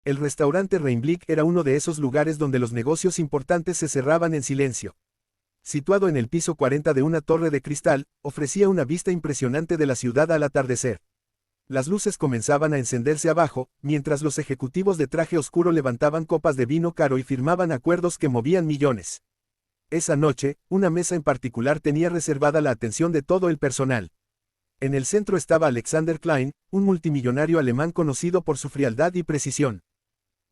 El restaurante Reinblick era uno de esos lugares donde los negocios importantes se cerraban en silencio. Situado en el piso 40 de una torre de cristal, ofrecía una vista impresionante de la ciudad al atardecer. Las luces comenzaban a encenderse abajo, mientras los ejecutivos de traje oscuro levantaban copas de vino caro y firmaban acuerdos que movían millones. Esa noche, una mesa en particular tenía reservada la atención de todo el personal. En el centro estaba Alexander Klein, un multimillonario alemán conocido por su frialdad y precisión.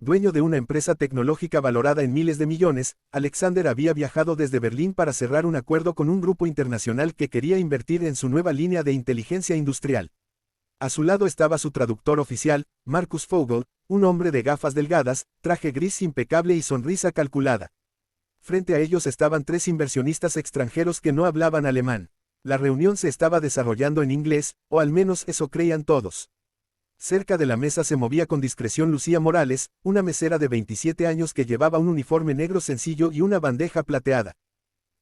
Dueño de una empresa tecnológica valorada en miles de millones, Alexander había viajado desde Berlín para cerrar un acuerdo con un grupo internacional que quería invertir en su nueva línea de inteligencia industrial. A su lado estaba su traductor oficial, Markus Vogel, un hombre de gafas delgadas, traje gris impecable y sonrisa calculada. Frente a ellos estaban 3 inversionistas extranjeros que no hablaban alemán. La reunión se estaba desarrollando en inglés, o al menos eso creían todos. Cerca de la mesa se movía con discreción Lucía Morales, una mesera de 27 años que llevaba un uniforme negro sencillo y una bandeja plateada.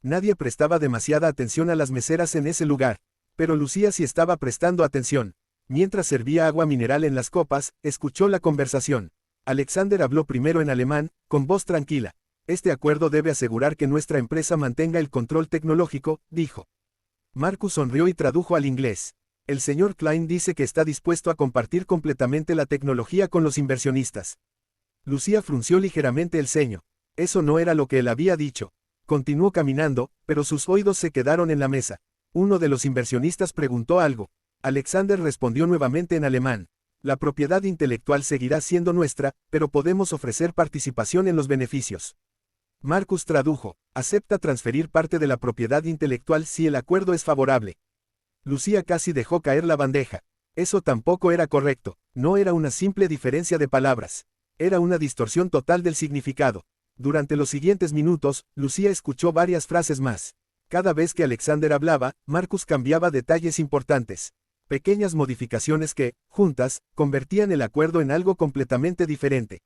Nadie prestaba demasiada atención a las meseras en ese lugar, pero Lucía sí estaba prestando atención. Mientras servía agua mineral en las copas, escuchó la conversación. Alexander habló primero en alemán, con voz tranquila. Este acuerdo debe asegurar que nuestra empresa mantenga el control tecnológico, dijo. Markus sonrió y tradujo al inglés. El señor Klein dice que está dispuesto a compartir completamente la tecnología con los inversionistas. Lucía frunció ligeramente el ceño. Eso no era lo que él había dicho. Continuó caminando, pero sus oídos se quedaron en la mesa. Uno de los inversionistas preguntó algo. Alexander respondió nuevamente en alemán. La propiedad intelectual seguirá siendo nuestra, pero podemos ofrecer participación en los beneficios. Markus tradujo. Acepta transferir parte de la propiedad intelectual si el acuerdo es favorable. Lucía casi dejó caer la bandeja. Eso tampoco era correcto. No era una simple diferencia de palabras. Era una distorsión total del significado. Durante los siguientes minutos, Lucía escuchó varias frases más. Cada vez que Alexander hablaba, Markus cambiaba detalles importantes. Pequeñas modificaciones que, juntas, convertían el acuerdo en algo completamente diferente.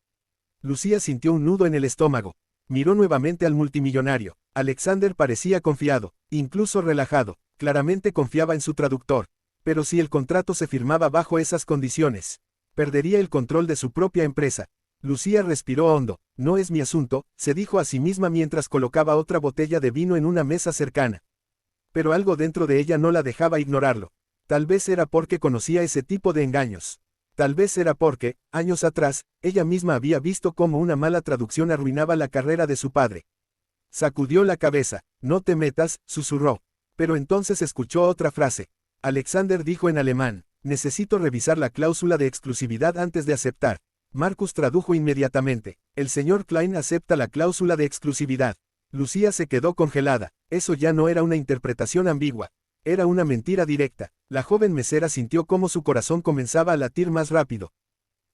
Lucía sintió un nudo en el estómago. Miró nuevamente al multimillonario. Alexander parecía confiado, incluso relajado. Claramente confiaba en su traductor. Pero si el contrato se firmaba bajo esas condiciones, perdería el control de su propia empresa. Lucía respiró hondo. No es mi asunto, se dijo a sí misma mientras colocaba otra botella de vino en una mesa cercana. Pero algo dentro de ella no la dejaba ignorarlo. Tal vez era porque conocía ese tipo de engaños. Tal vez era porque, años atrás, ella misma había visto cómo una mala traducción arruinaba la carrera de su padre. Sacudió la cabeza. No te metas, susurró. Pero entonces escuchó otra frase. Alexander dijo en alemán, necesito revisar la cláusula de exclusividad antes de aceptar. Markus tradujo inmediatamente. El señor Klein acepta la cláusula de exclusividad. Lucía se quedó congelada. Eso ya no era una interpretación ambigua. Era una mentira directa. La joven mesera sintió cómo su corazón comenzaba a latir más rápido.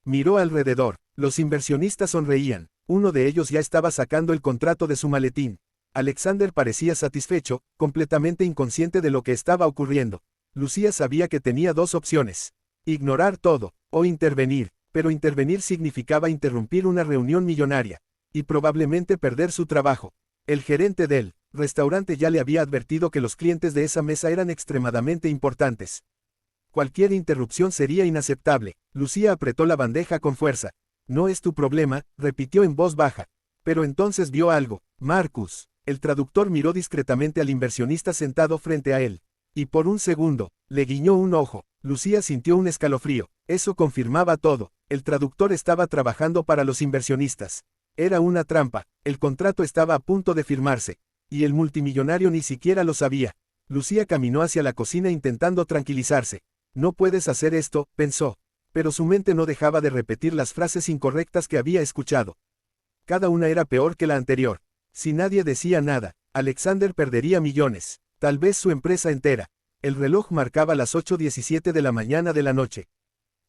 Miró alrededor. Los inversionistas sonreían. Uno de ellos ya estaba sacando el contrato de su maletín. Alexander parecía satisfecho, completamente inconsciente de lo que estaba ocurriendo. Lucía sabía que tenía 2 opciones. Ignorar todo, o intervenir, pero intervenir significaba interrumpir una reunión millonaria, y probablemente perder su trabajo. El gerente del restaurante ya le había advertido que los clientes de esa mesa eran extremadamente importantes. Cualquier interrupción sería inaceptable. Lucía apretó la bandeja con fuerza. No es tu problema, repitió en voz baja. Pero entonces vio algo. Markus. El traductor miró discretamente al inversionista sentado frente a él. Y por un segundo, le guiñó un ojo. Lucía sintió un escalofrío. Eso confirmaba todo. El traductor estaba trabajando para los inversionistas. Era una trampa. El contrato estaba a punto de firmarse. Y el multimillonario ni siquiera lo sabía. Lucía caminó hacia la cocina intentando tranquilizarse. No puedes hacer esto, pensó. Pero su mente no dejaba de repetir las frases incorrectas que había escuchado. Cada una era peor que la anterior. Si nadie decía nada, Alexander perdería millones, tal vez su empresa entera. El reloj marcaba las 8:17 de la mañana de la noche.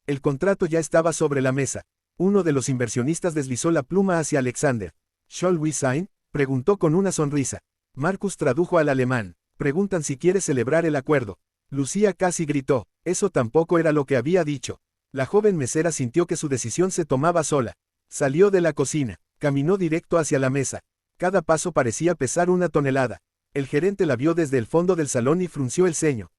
El contrato ya estaba sobre la mesa. Uno de los inversionistas deslizó la pluma hacia Alexander. ¿Shall we sign?, preguntó con una sonrisa. Markus tradujo al alemán. Preguntan si quiere celebrar el acuerdo. Lucía casi gritó. Eso tampoco era lo que había dicho. La joven mesera sintió que su decisión se tomaba sola. Salió de la cocina. Caminó directo hacia la mesa. Cada paso parecía pesar 1 tonelada. El gerente la vio desde el fondo del salón y frunció el ceño.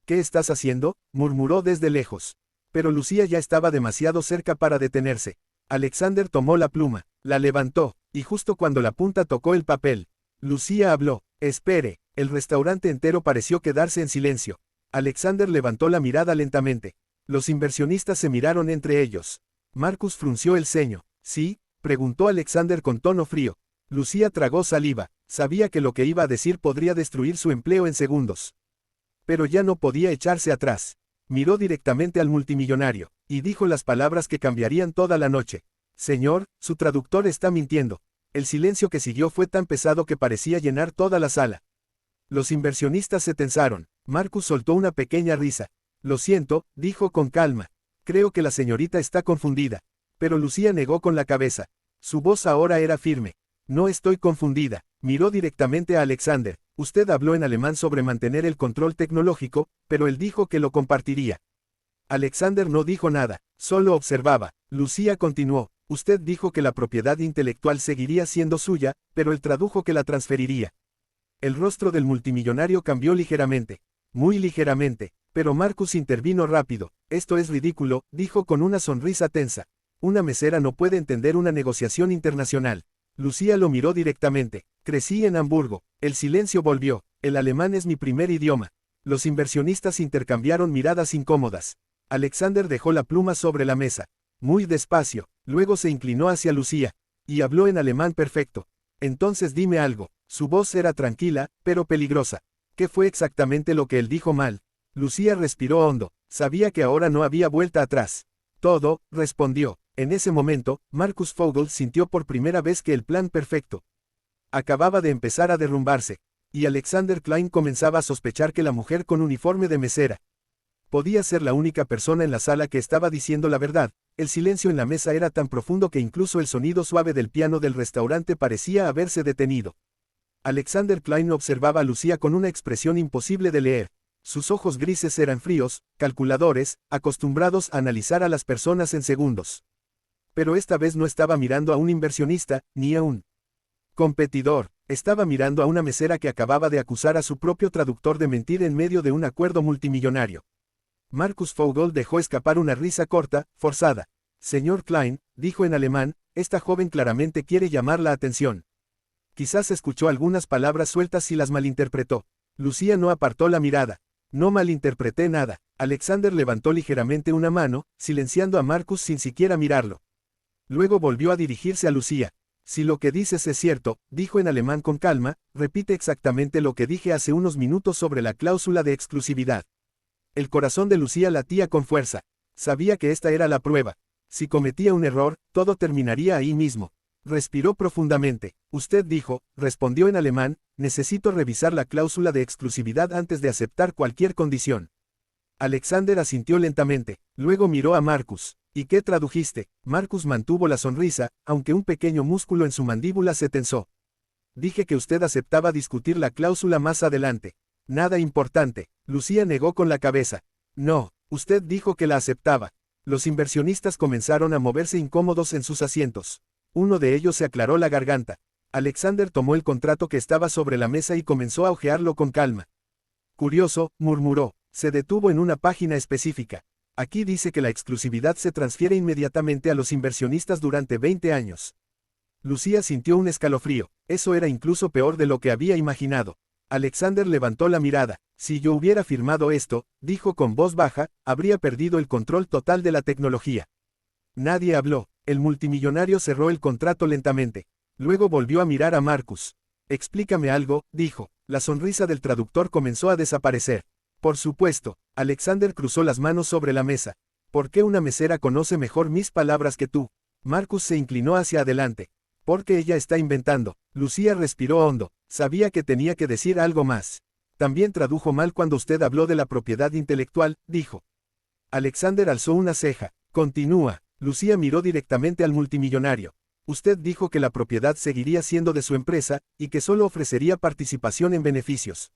¿Qué estás haciendo?, murmuró desde lejos. Pero Lucía ya estaba demasiado cerca para detenerse. Alexander tomó la pluma, la levantó, y justo cuando la punta tocó el papel, Lucía habló. Espere, el restaurante entero pareció quedarse en silencio. Alexander levantó la mirada lentamente. Los inversionistas se miraron entre ellos. Marcus frunció el ceño. ¿Sí?, preguntó Alexander con tono frío. Lucía tragó saliva, sabía que lo que iba a decir podría destruir su empleo en segundos. Pero ya no podía echarse atrás. Miró directamente al multimillonario, y dijo las palabras que cambiarían toda la noche. Señor, su traductor está mintiendo. El silencio que siguió fue tan pesado que parecía llenar toda la sala. Los inversionistas se tensaron. Marcus soltó una pequeña risa. Lo siento, dijo con calma. Creo que la señorita está confundida. Pero Lucía negó con la cabeza. Su voz ahora era firme. No estoy confundida. Miró directamente a Alexander. Usted habló en alemán sobre mantener el control tecnológico, pero él dijo que lo compartiría. Alexander no dijo nada, solo observaba. Lucía continuó. Usted dijo que la propiedad intelectual seguiría siendo suya, pero él tradujo que la transferiría. El rostro del multimillonario cambió ligeramente. Muy ligeramente, pero Marcus intervino rápido. Esto es ridículo, dijo con una sonrisa tensa. Una mesera no puede entender una negociación internacional. Lucía lo miró directamente. Crecí en Hamburgo. El silencio volvió. El alemán es mi primer idioma. Los inversionistas intercambiaron miradas incómodas. Alexander dejó la pluma sobre la mesa. Muy despacio, luego se inclinó hacia Lucía, y habló en alemán perfecto. Entonces dime algo. Su voz era tranquila, pero peligrosa. ¿Qué fue exactamente lo que él dijo mal? Lucía respiró hondo, sabía que ahora no había vuelta atrás. Todo, respondió. En ese momento, Marcus Vogel sintió por primera vez que el plan perfecto acababa de empezar a derrumbarse, y Alexander Klein comenzaba a sospechar que la mujer con uniforme de mesera podía ser la única persona en la sala que estaba diciendo la verdad. El silencio en la mesa era tan profundo que incluso el sonido suave del piano del restaurante parecía haberse detenido. Alexander Klein observaba a Lucía con una expresión imposible de leer. Sus ojos grises eran fríos, calculadores, acostumbrados a analizar a las personas en segundos. Pero esta vez no estaba mirando a un inversionista, ni a un competidor. Estaba mirando a una mesera que acababa de acusar a su propio traductor de mentir en medio de un acuerdo multimillonario. Marcus Vogel dejó escapar una risa corta, forzada. Señor Klein, dijo en alemán, esta joven claramente quiere llamar la atención. Quizás escuchó algunas palabras sueltas y las malinterpretó. Lucía no apartó la mirada. No malinterpreté nada. Alexander levantó ligeramente una mano, silenciando a Marcus sin siquiera mirarlo. Luego volvió a dirigirse a Lucía. Si lo que dices es cierto, dijo en alemán con calma, repite exactamente lo que dije hace unos minutos sobre la cláusula de exclusividad. El corazón de Lucía latía con fuerza. Sabía que esta era la prueba. Si cometía un error, todo terminaría ahí mismo. Respiró profundamente. Usted dijo, respondió en alemán, necesito revisar la cláusula de exclusividad antes de aceptar cualquier condición. Alexander asintió lentamente. Luego miró a Marcus. ¿Y qué tradujiste? Marcus mantuvo la sonrisa, aunque un pequeño músculo en su mandíbula se tensó. Dije que usted aceptaba discutir la cláusula más adelante. Nada importante. Lucía negó con la cabeza. No, usted dijo que la aceptaba. Los inversionistas comenzaron a moverse incómodos en sus asientos. Uno de ellos se aclaró la garganta. Alexander tomó el contrato que estaba sobre la mesa y comenzó a hojearlo con calma. Curioso, murmuró. Se detuvo en una página específica. Aquí dice que la exclusividad se transfiere inmediatamente a los inversionistas durante 20 años. Lucía sintió un escalofrío. Eso era incluso peor de lo que había imaginado. Alexander levantó la mirada. Si yo hubiera firmado esto, dijo con voz baja, habría perdido el control total de la tecnología. Nadie habló. El multimillonario cerró el contrato lentamente. Luego volvió a mirar a Marcus. Explícame algo, dijo. La sonrisa del traductor comenzó a desaparecer. Por supuesto, Alexander cruzó las manos sobre la mesa. ¿Por qué una mesera conoce mejor mis palabras que tú? Marcus se inclinó hacia adelante. Porque ella está inventando. Lucía respiró hondo. Sabía que tenía que decir algo más. También tradujo mal cuando usted habló de la propiedad intelectual, dijo. Alexander alzó una ceja. Continúa. Lucía miró directamente al multimillonario. Usted dijo que la propiedad seguiría siendo de su empresa, y que solo ofrecería participación en beneficios.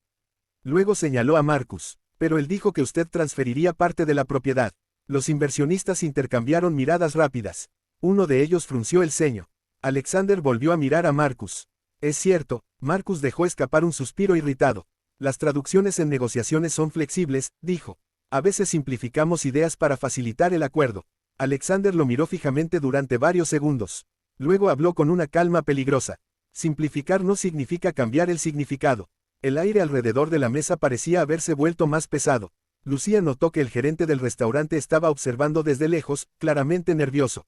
Luego señaló a Marcus. Pero él dijo que usted transferiría parte de la propiedad. Los inversionistas intercambiaron miradas rápidas. Uno de ellos frunció el ceño. Alexander volvió a mirar a Marcus. Es cierto, Marcus dejó escapar un suspiro irritado. Las traducciones en negociaciones son flexibles, dijo. A veces simplificamos ideas para facilitar el acuerdo. Alexander lo miró fijamente durante varios segundos. Luego habló con una calma peligrosa. Simplificar no significa cambiar el significado. El aire alrededor de la mesa parecía haberse vuelto más pesado. Lucía notó que el gerente del restaurante estaba observando desde lejos, claramente nervioso.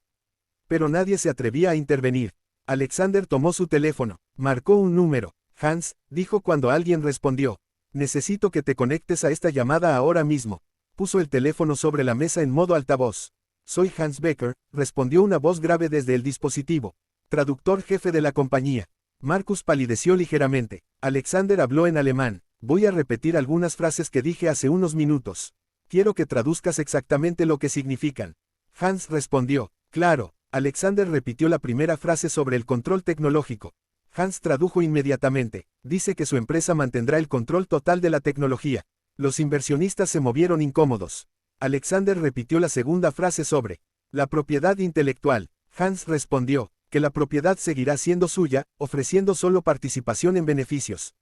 Pero nadie se atrevía a intervenir. Alexander tomó su teléfono, marcó un número. Hans, dijo cuando alguien respondió. Necesito que te conectes a esta llamada ahora mismo. Puso el teléfono sobre la mesa en modo altavoz. Soy Hans Becker, respondió una voz grave desde el dispositivo. Traductor jefe de la compañía. Marcus palideció ligeramente. Alexander habló en alemán. Voy a repetir algunas frases que dije hace unos minutos. Quiero que traduzcas exactamente lo que significan. Hans respondió. Claro. Alexander repitió la primera frase sobre el control tecnológico. Hans tradujo inmediatamente. Dice que su empresa mantendrá el control total de la tecnología. Los inversionistas se movieron incómodos. Alexander repitió la segunda frase sobre la propiedad intelectual. Hans respondió que la propiedad seguirá siendo suya, ofreciendo solo participación en beneficios.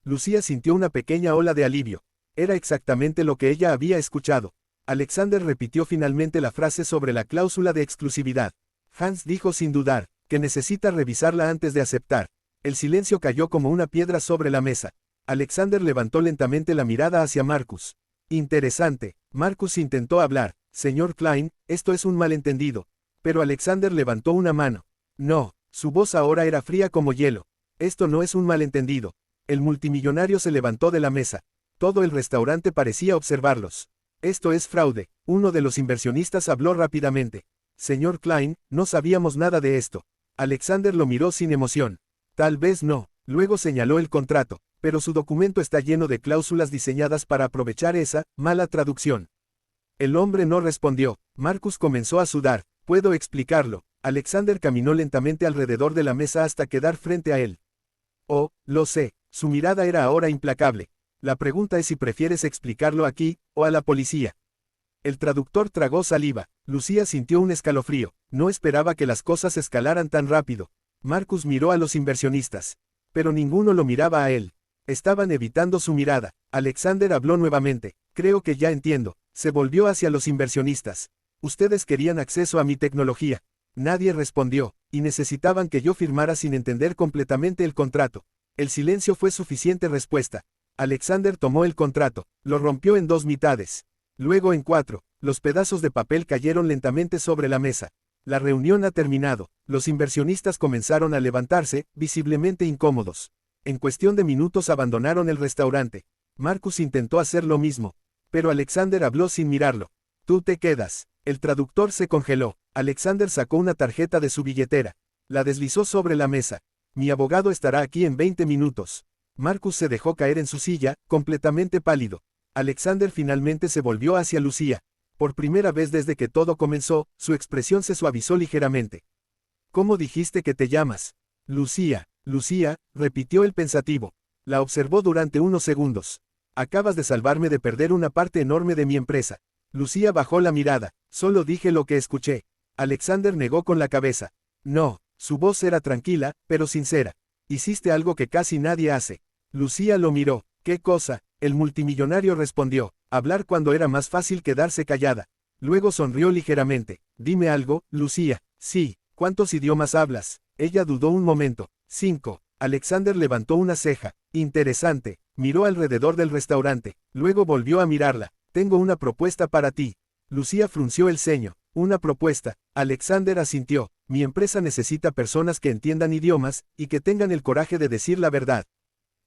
Lucía sintió una pequeña ola de alivio. Era exactamente lo que ella había escuchado. Alexander repitió finalmente la frase sobre la cláusula de exclusividad. Hans dijo sin dudar que necesita revisarla antes de aceptar. El silencio cayó como una piedra sobre la mesa. Alexander levantó lentamente la mirada hacia Marcus. Interesante. Marcus intentó hablar. Señor Klein, esto es un malentendido. Pero Alexander levantó una mano. No, su voz ahora era fría como hielo. Esto no es un malentendido. El multimillonario se levantó de la mesa. Todo el restaurante parecía observarlos. Esto es fraude. Uno de los inversionistas habló rápidamente. Señor Klein, no sabíamos nada de esto. Alexander lo miró sin emoción. Tal vez no. Luego señaló el contrato, pero su documento está lleno de cláusulas diseñadas para aprovechar esa mala traducción. El hombre no respondió. Marcus comenzó a sudar. Puedo explicarlo. Alexander caminó lentamente alrededor de la mesa hasta quedar frente a él. Oh, lo sé. Su mirada era ahora implacable. La pregunta es si prefieres explicarlo aquí, o a la policía. El traductor tragó saliva. Lucía sintió un escalofrío. No esperaba que las cosas escalaran tan rápido. Marcus miró a los inversionistas. Pero ninguno lo miraba a él. Estaban evitando su mirada. Alexander habló nuevamente. Creo que ya entiendo. Se volvió hacia los inversionistas. Ustedes querían acceso a mi tecnología. Nadie respondió, y necesitaban que yo firmara sin entender completamente el contrato. El silencio fue suficiente respuesta. Alexander tomó el contrato, lo rompió en dos mitades. Luego en cuatro, los pedazos de papel cayeron lentamente sobre la mesa. La reunión ha terminado. Los inversionistas comenzaron a levantarse, visiblemente incómodos. En cuestión de minutos abandonaron el restaurante. Marcus intentó hacer lo mismo. Pero Alexander habló sin mirarlo. Tú te quedas. El traductor se congeló. Alexander sacó una tarjeta de su billetera. La deslizó sobre la mesa. Mi abogado estará aquí en 20 minutos. Marcus se dejó caer en su silla, completamente pálido. Alexander finalmente se volvió hacia Lucía. Por primera vez desde que todo comenzó, su expresión se suavizó ligeramente. ¿Cómo dijiste que te llamas? Lucía, Lucía, repitió el pensativo. La observó durante unos segundos. Acabas de salvarme de perder una parte enorme de mi empresa. Lucía bajó la mirada. Solo dije lo que escuché. Alexander negó con la cabeza. No, su voz era tranquila, pero sincera. Hiciste algo que casi nadie hace. Lucía lo miró. ¿Qué cosa? El multimillonario respondió. Hablar cuando era más fácil quedarse callada. Luego sonrió ligeramente. Dime algo, Lucía. Sí. ¿Cuántos idiomas hablas? Ella dudó un momento. 5. Alexander levantó una ceja. Interesante. Miró alrededor del restaurante. Luego volvió a mirarla. Tengo una propuesta para ti. Lucía frunció el ceño. Una propuesta. Alexander asintió. Mi empresa necesita personas que entiendan idiomas, y que tengan el coraje de decir la verdad.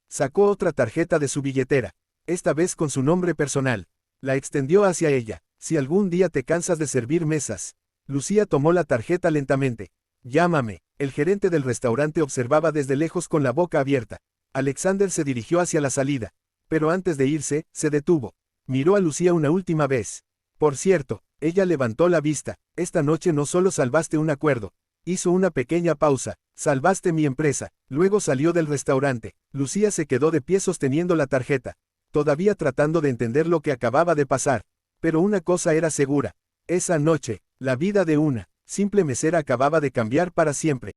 Sacó otra tarjeta de su billetera. Esta vez con su nombre personal. La extendió hacia ella. Si algún día te cansas de servir mesas. Lucía tomó la tarjeta lentamente. Llámame. El gerente del restaurante observaba desde lejos con la boca abierta. Alexander se dirigió hacia la salida. Pero antes de irse, se detuvo. Miró a Lucía una última vez. Por cierto, ella levantó la vista. Esta noche no solo salvaste un acuerdo. Hizo una pequeña pausa. Salvaste mi empresa. Luego salió del restaurante. Lucía se quedó de pie sosteniendo la tarjeta. Todavía tratando de entender lo que acababa de pasar. Pero una cosa era segura. Esa noche, la vida de una simple mesera acababa de cambiar para siempre.